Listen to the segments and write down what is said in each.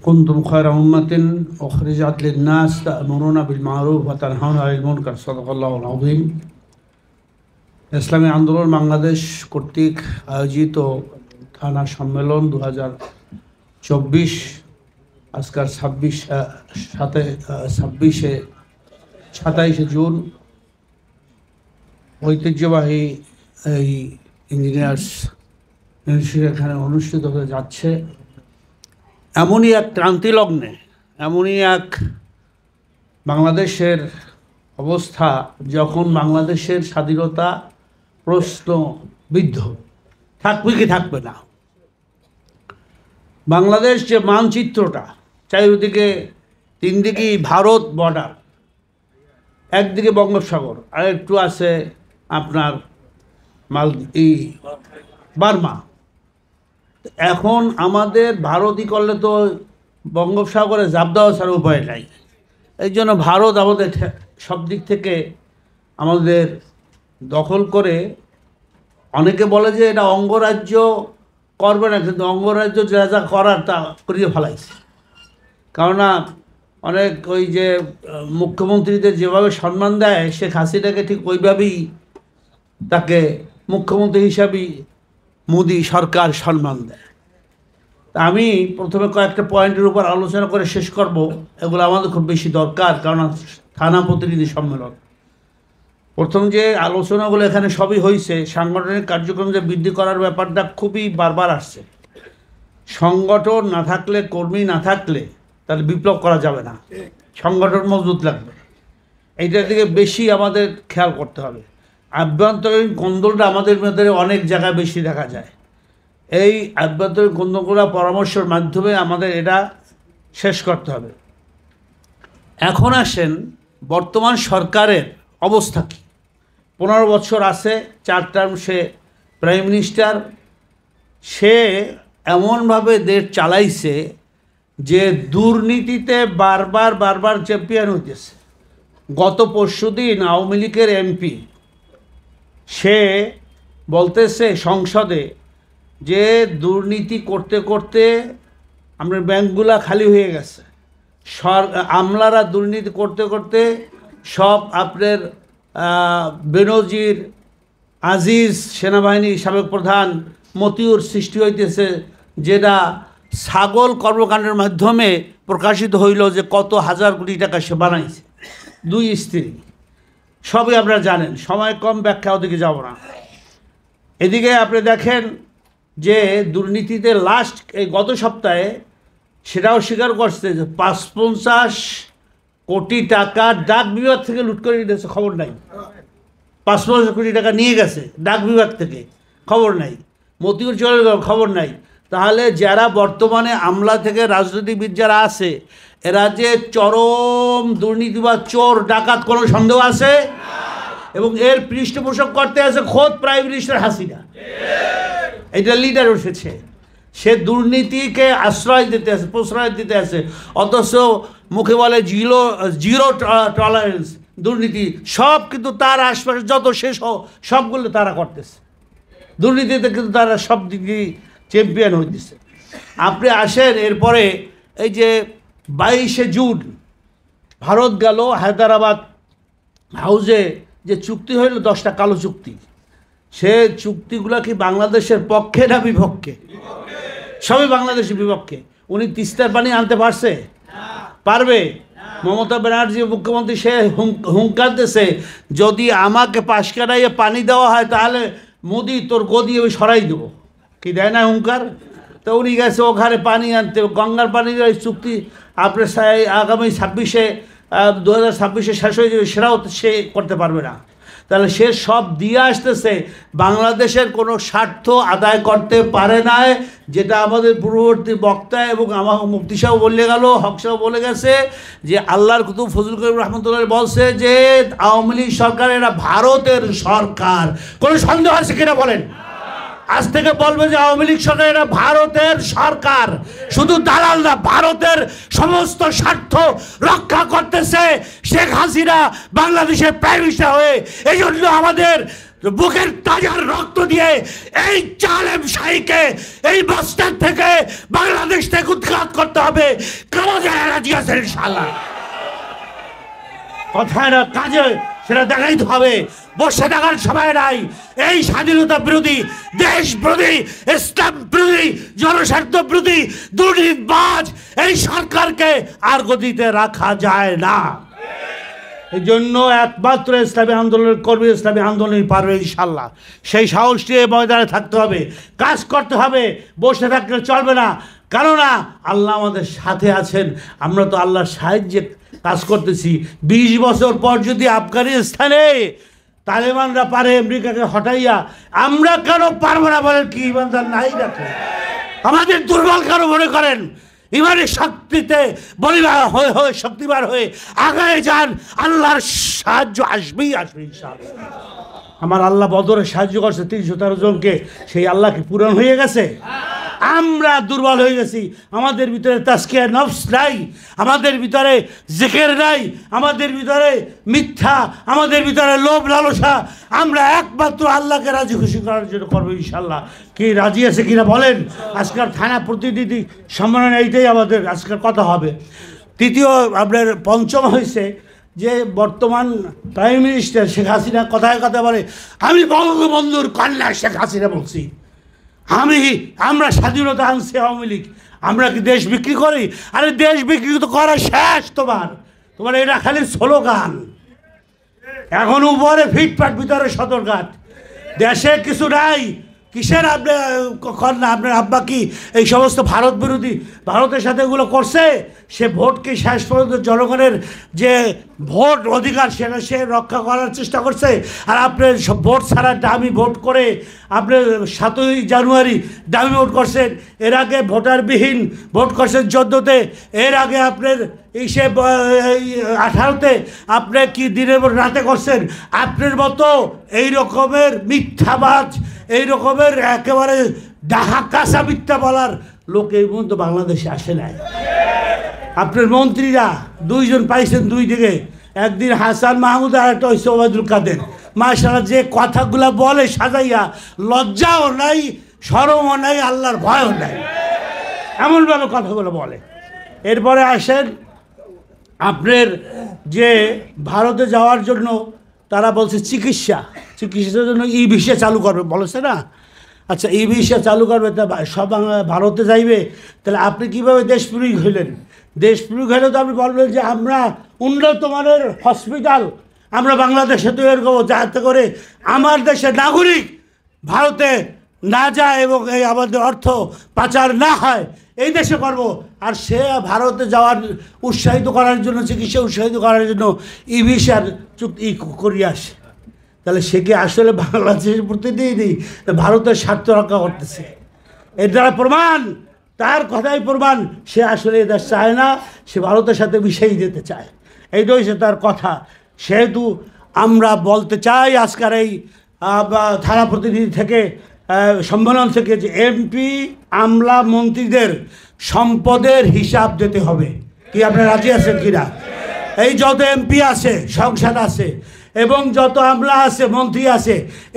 কুনতুম খায়রা উম্মাতিন উখরিজাত লিন-নাস তা'মুরুনা বিল মা'রুফ ওয়া তানহাউনা আনিল মুনকার। সাদাকাল্লাহুল আযীম। ইসলামী আন্দোলন বাংলাদেশ কর্তৃক আয়োজিত থানা সম্মেলন 2024 আজকাল 27শে জুন ঐতিহ্যবাহী এই ইঞ্জিনিয়ার্স ইনস্টিটিউট এখানে অনুষ্ঠিত হয়ে যাচ্ছে। এমনই এক ক্রান্তি লগ্নে, এমনই এক বাংলাদেশের অবস্থা যখন বাংলাদেশের স্বাধীনতা প্রশ্নবিদ্ধ, থাকবে কি থাকবে না। বাংলাদেশ যে মানচিত্রটা, চারিদিকে তিন দিকেই ভারত বর্ডার, একদিকে বঙ্গোপসাগর আর একটু আছে আপনার বার্মা। এখন আমাদের ভারতই করলে তো বঙ্গোপসাগরে ঝাঁপ দেওয়া ছাড়া উপায় নাই। এই জন্য ভারত আমাদের সব দিক থেকে আমাদের দখল করে, অনেকে বলে যে এটা অঙ্গরাজ্য করবে না, কিন্তু অঙ্গরাজ্য যা যা করার তা করিয়ে ফেলাইছে। কেননা অনেক ওই যে মুখ্যমন্ত্রীদের যেভাবে সম্মান দেয়, শেখ হাসিনাকে ঠিক ওইভাবেই তাকে মুখ্যমন্ত্রী হিসাবেই মোদি সরকার সম্মান দেয়। আমি প্রথমে কয়েকটা পয়েন্টের উপর আলোচনা করে শেষ করব, এগুলো আমাদের খুব বেশি দরকার, কারণ থানা প্রতিনিধি সম্মেলন। প্রথম যে আলোচনাগুলো এখানে সবই হয়েছে, সাংগঠনিক কার্যক্রম যে বৃদ্ধি করার ব্যাপারটা খুবই বারবার আসছে। সংগঠন না থাকলে, কর্মী না থাকলে তাহলে বিপ্লব করা যাবে না, সংগঠন মজবুত লাগবে। এইটার দিকে বেশি আমাদের খেয়াল করতে হবে। আভ্যন্তরীণ কোন্দলটা আমাদের মধ্যে অনেক জায়গায় বেশি দেখা যায়। এই আভ্যন্তরীণ কোন্দলগুলো পরামর্শের মাধ্যমে আমাদের এটা শেষ করতে হবে। এখন আসেন বর্তমান সরকারের অবস্থা কী। 15 বছর আছে, 4 টার্ম সে প্রাইম মিনিস্টার। সে এমনভাবে দেশ চালাইছে যে দুর্নীতিতে বারবার চ্যাম্পিয়ন হইতেছে। গত পরশুদিন আওয়ামী লীগের এমপি সে বলতেছে সংসদে যে দুর্নীতি করতে করতে আমরা ব্যাংকগুলা খালি হয়ে গেছে, আমলারা দুর্নীতি করতে করতে সব আপনার বেনজির আজিজ সেনাবাহিনীর সাবেক প্রধান মতিউর সৃষ্টি হইতেছে, যেটা ছাগল কর্মকাণ্ডের মাধ্যমে প্রকাশিত হইল যে কত হাজার কোটি টাকা সে বানাইছে। 2 স্ত্রী, সবই আপনারা জানেন, সময় কম, ব্যাখ্যা ওদিকে যাব না। এদিকে আপনি দেখেন যে দুর্নীতিতে লাস্ট এই গত সপ্তাহে সেটাও স্বীকার করছে যে 55 কোটি টাকা ডাক বিভাগ থেকে লুট করে নিয়েছে, খবর নাই। 55 কোটি টাকা নিয়ে গেছে ডাক বিভাগ থেকে, খবর নাই। মতিউর চলে গেল, খবর নাই। তাহলে যারা বর্তমানে আমলা থেকে রাজনীতিবিদ যারা আছে, এরা যে চরম দুর্নীতি বা চোর ডাকাত, কোনো সন্দেহ আছে? এবং এর পৃষ্ঠপোষক করতে আছে খোদ প্রাইম মিনিস্টার হাসিনা। এটা লিডার উঠেছে, সে দুর্নীতিকে আশ্রয় দিতে আছে, প্রশ্রয় দিতে আছে, অথচ মুখে বলে জিরো টলারেন্স দুর্নীতি। সব কিন্তু তার আশপাশে যত শেষ সবগুলো তারা করতেছে। দুর্নীতিতে কিন্তু তারা সব দিকে চ্যাম্পিয়ন হইতেছে। আপনি আসেন এরপরে এই যে 22শে জুন ভারত গেল হায়দ্রাবাদ হাউজে, যে চুক্তি হইল 10টা কালো চুক্তি, সে চুক্তিগুলো কি বাংলাদেশের পক্ষে না বিপক্ষে? সবই বাংলাদেশের বিপক্ষে। উনি তিস্তার পানি আনতে পারছে? পারবে? মমতা ব্যানার্জি মুখ্যমন্ত্রী সে হুঙ্কার যদি আমাকে পাশ কাটাইয়ে পানি দেওয়া হয় তাহলে মোদি তোর গদি আমি সরাই দেবো, কি দেয় না হুঙ্কার? তো উনি গেছে ওখানে পানি আনতে, গঙ্গার পানির ওই চুক্তি আপনার আগামী 2026 শেষ হয়ে যাবে, সেটাও সে করতে পারবে না। তাহলে সে সব দিয়ে আসতেছে, বাংলাদেশের কোনো স্বার্থ আদায় করতে পারে না, যেটা আমাদের পূর্ববর্তী বক্তা এবং আমার মুফতি সাহেব বলে গেল, হক সাহেব বলে গেছে যে আল্লাহর কুতুব ফজলুল করিম রহমতুল্লাহ বলছে যে আওয়ামী লীগ সরকার এরা ভারতের সরকার। কোনো সন্দেহ আছে কিনা বলেন? আজ থেকে বলবে যে আওয়ামী লীগ সরকার এরা ভারতের সরকার, শুধু দালাল না, ভারতের সমস্ত স্বার্থ রক্ষা করতেছে শেখ হাসিনা বাংলাদেশের প্রাইম মিনিস্টার হয়ে। এই জন্য আমাদের বুকের তাজা রক্ত দিয়ে এই জালেম শাহীকে এই বাস্টার থেকে বাংলাদেশ থেকে উৎখাত করতে হবে। কারা যারা রাজি আছেন ইনশাআল্লাহ? কথায় না কাজে সেটা দেখাইতে হবে। বসে থাকার সময় নাই। এই স্বাধীনতা বিরোধী, দেশ বিরোধী, ইসলাম বিরোধী, জনস্বার্থ বিরোধী, দুর্নীতিবাজ এই সরকারকে আর গদিতে রাখা যায় না। এই জন্য একমাত্র ইসলামী আন্দোলনের কর্মী, ইসলামী আন্দোলনই পারবে ইনশাল্লাহ। সেই সাহস নিয়ে ময়দানে থাকতে হবে, কাজ করতে হবে, বসে থাকলে চলবে না। কেননা আল্লাহ আমাদের সাথে আছেন। আমরা তো আল্লাহর সাহায্যে কাজ করতেছি। 20 বছর পর যদি আফগানিস্তানে তালেবানরা পারে আমেরিকাকে হটাইয়া, আমরা কেন পারবো না বলেন? কি ইমানদার নাই রাখে? আমাদের দুর্বল কেন মনে করেন? ইমানের শক্তিতে বলিবার হয়ে হয়ে শক্তিবার হয়ে আগায় যান, আল্লাহর সাহায্য আসবেই আসবে ইনশাআল্লাহ। আমার আল্লাহ বদরে সাহায্য করছে 313 জনকে, সেই আল্লাহ কি পূরণ হয়ে গেছে? আমরা দুর্বল হয়ে গেছি। আমাদের ভিতরে তাজকিয়া নফস নাই, আমাদের ভিতরে জিকির নাই, আমাদের ভিতরে মিথ্যা, আমাদের ভিতরে লোভ লালসা। আমরা একমাত্র আল্লাহকে রাজি খুশি করার জন্য করবো ইনশাল্লাহ। কি রাজি আছে কিনা বলেন? আজকের থানা প্রতিনিধি সম্মেলনে এইটাই আমাদের আজকের কথা হবে। তৃতীয় আপনার পঞ্চম হয়েছে যে বর্তমান প্রাইম মিনিস্টার শেখ হাসিনা কথায় কথা বলে, আমি বঙ্গবন্ধুর কন্যা শেখ হাসিনা বলছি, আমরা স্বাধীনতা আনছি আওয়ামী লীগ, আমরা কি দেশ বিক্রি করি? আরে দেশ বিক্রি তো করা শেষ। তোমার এটা খালি স্লোগান। এখন উপরে ফিটফাট, ভিতরে সদরঘাট। দেশে কিছু নাই। কিসের আপনার আব্বা কি এই সমস্ত ভারত বিরোধী, ভারতের সাথে এগুলো করছে? সে ভোটকে শেষ পর্যন্ত জনগণের যে ভোট অধিকার সেটা সে রক্ষা করার চেষ্টা করছে। আর আপনার ভোট ছাড়া ডামি ভোট করে আপনি 7ই জানুয়ারি ডামি ভোট করছেন। এর আগে ভোটারবিহীন ভোট করছেন 14তে। এর আগে আপনার 18তে আপনি কি দিনের পর রাতে করছেন। আপনার মতো এই রকমের মিথ্যাবাজ, এই রকমের একেবারে ডাহা কাঁচা মিথ্যা বলার লোক এই পর্যন্ত বাংলাদেশে আসে নাই। আপনার মন্ত্রীরা 2 জন পাইছেন 2 দিকে, একদিন হাসান মাহমুদ আর একটা হচ্ছে ওবায়দুল কাদের। মাশাআল্লাহ, যে কথাগুলা বলে সাজাইয়া, লজ্জাও নাই, শরমও নাই, আল্লাহর ভয়ও নাই, এমনভাবে কথাগুলো বলে। এরপরে আসেন আপনার যে ভারতে যাওয়ার জন্য তারা বলছে চিকিৎসার জন্য ভিসা চালু করবে বলেছে না? আচ্ছা, ভিসা চালু করবে, তা সব ভারতে যাইবে। তাহলে আপনি কীভাবে দেশপ্রেমিক হইলেন? দেশপ্রেমিক হলে তো আপনি বলবেন যে আমরা উন্নত মানের হসপিটাল আমরা বাংলাদেশে তৈরি করবো, যাতে করে আমার দেশের নাগরিক ভারতে না যায় এবং এই আমাদের অর্থ পাচার না হয়, এই দেশে করব। আর সে ভারতে যাওয়ার উৎসাহিত করার জন্য, চিকিৎসা উৎসাহিত করার জন্য ভিসার চুক্তি করিয়ে আসে। তাহলে সে কি আসলে বাংলাদেশের প্রতিনিধি, ভারতের স্বার্থ রক্ষা করতেছে? এর দ্বারা প্রমাণ, তার কথাই প্রমাণ, সে আসলে এ দেশ চায় না, সে ভারতের সাথে মিশেই যেতে চায়। এইটাই সে তার কথা। সেহেতু আমরা বলতে চাই আজকের এই থানা প্রতিনিধি থেকে, সম্মেলন থেকে, যে এমপি আমলা মন্ত্রীদের সম্পদের হিসাব দিতে হবে। কি আপনারা রাজি আছেন কিনা? এই যত এমপি আছে, সংসদ আছে এবং যত আমলা আছে, মন্ত্রী আছে,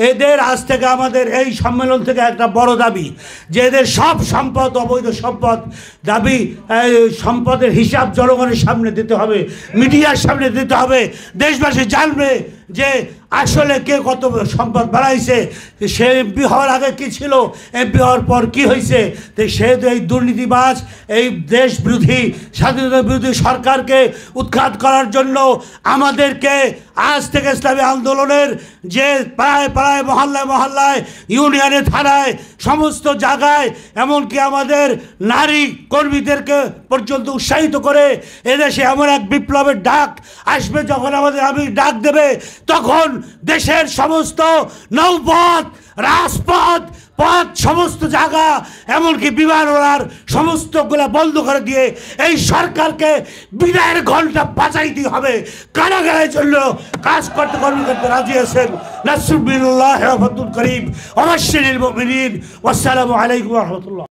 এদের আজ থেকে আমাদের এই সম্মেলন থেকে একটা বড় দাবি যে এদের সব সম্পদ, অবৈধ সম্পদ দাবি, সম্পদের হিসাব জনগণের সামনে দিতে হবে, মিডিয়ার সামনে দিতে হবে। দেশবাসী জানবে যে আসলে কে কত সম্পদ বাড়াইছে, সে এমপি হওয়ার আগে কী ছিল, এমপি হওয়ার পর কী হয়েছে। তো সেহেতু এই দুর্নীতিবাজ, এই দেশ বিরোধী, স্বাধীনতা বিরোধী সরকারকে উৎখাত করার জন্য আমাদেরকে আজ থেকে ইসলামী আন্দোলনের যে পাড়ায় পাড়ায়, মহল্লায় মহল্লায়, ইউনিয়নে, থানায়, সমস্ত জায়গায়, এমনকি আমাদের নারী কর্মীদেরকে পর্যন্ত উৎসাহিত করে এদেশে এমন এক বিপ্লবের ডাক আসবে, যখন আমাদের আমি ডাক দেবে, তখন দেশের সমস্ত নৌপথ, রাজপথ, পথ, সমস্ত জায়গা, এমনকি বিমান ওড়ার সমস্তগুলা বন্ধ করে দিয়ে এই সরকারকে বিদায়ের ঘন্টা বাজাইতে হবে। কারাগারের জন্য কাজ করতে রাজি আছেন। নাসরুল্লাহ, ফাতুল করিম, ওয়াবাশশিরিল মুমিনিন। ওয়াসসালামু আলাইকুম ওয়া রাহমাতুল্লাহ।